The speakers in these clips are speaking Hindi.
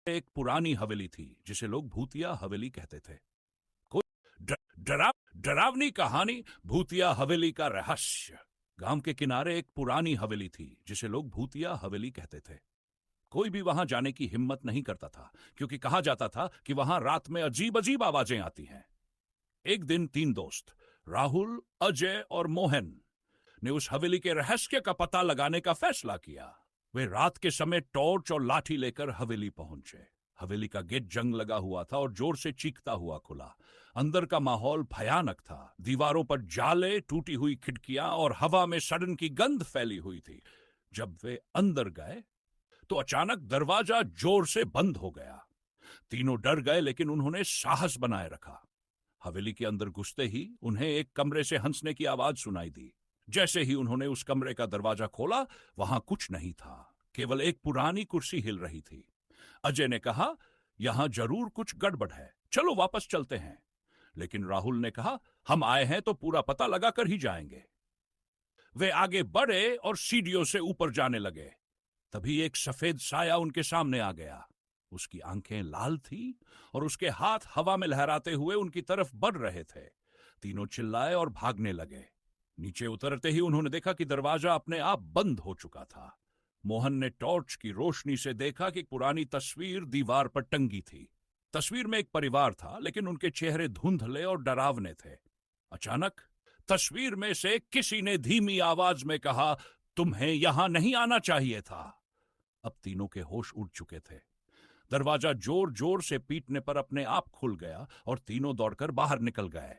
एक पुरानी हवेली थी जिसे लोग भूतिया हवेली कहते थे। कोई डरावनी कहानी, भूतिया हवेली का रहस्य। गांव के किनारे एक पुरानी हवेली थी जिसे लोग भूतिया हवेली कहते थे। कोई भी वहां जाने की हिम्मत नहीं करता था, क्योंकि कहा जाता था कि वहां रात में अजीब अजीब आवाजें आती हैं। एक दिन तीन दोस्त, राहुल, अजय और मोहन, ने उस हवेली के रहस्य का पता लगाने का फैसला किया। वे रात के समय टॉर्च और लाठी लेकर हवेली पहुंचे। हवेली का गेट जंग लगा हुआ था और जोर से चीखता हुआ खुला। अंदर का माहौल भयानक था। दीवारों पर जाले, टूटी हुई खिड़कियां और हवा में सड़न की गंध फैली हुई थी। जब वे अंदर गए तो अचानक दरवाजा जोर से बंद हो गया। तीनों डर गए, लेकिन उन्होंने साहस बनाए रखा। हवेली के अंदर घुसते ही उन्हें एक कमरे से हंसने की आवाज सुनाई दी। जैसे ही उन्होंने उस कमरे का दरवाजा खोला, वहां कुछ नहीं था, केवल एक पुरानी कुर्सी हिल रही थी। अजय ने कहा, यहां जरूर कुछ गड़बड़ है, चलो वापस चलते हैं। लेकिन राहुल ने कहा, हम आए हैं तो पूरा पता लगा कर ही जाएंगे। वे आगे बढ़े और सीढ़ियों से ऊपर जाने लगे। तभी एक सफेद साया उनके सामने आ गया। उसकी आंखें लाल थी और उसके हाथ हवा में लहराते हुए उनकी तरफ बढ़ रहे थे। तीनों चिल्लाए और भागने लगे। नीचे उतरते ही उन्होंने देखा कि दरवाजा अपने आप बंद हो चुका था। मोहन ने टॉर्च की रोशनी से देखा कि पुरानी तस्वीर दीवार पर टंगी थी। तस्वीर में एक परिवार था, लेकिन उनके चेहरे धुंधले और डरावने थे। अचानक तस्वीर में से किसी ने धीमी आवाज में कहा, तुम्हें यहां नहीं आना चाहिए था। अब तीनों के होश उड़ चुके थे। दरवाजा जोर जोर से पीटने पर अपने आप खुल गया और तीनों दौड़कर बाहर निकल गए।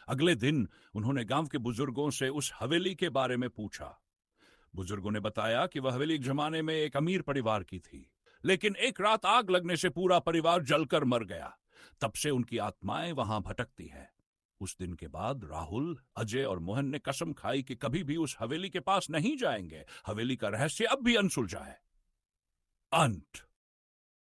अगले दिन उन्होंने गांव के बुजुर्गों से उस हवेली के बारे में पूछा। बुजुर्गों ने बताया कि वह हवेली एक जमाने में एक अमीर परिवार की थी, लेकिन एक रात आग लगने से पूरा परिवार जलकर मर गया। तब से उनकी आत्माएं वहां भटकती हैं। उस दिन के बाद राहुल, अजय और मोहन ने कसम खाई कि कभी भी उस हवेली के पास नहीं जाएंगे। हवेली का रहस्य अब भी अनसुलझा है। अंत।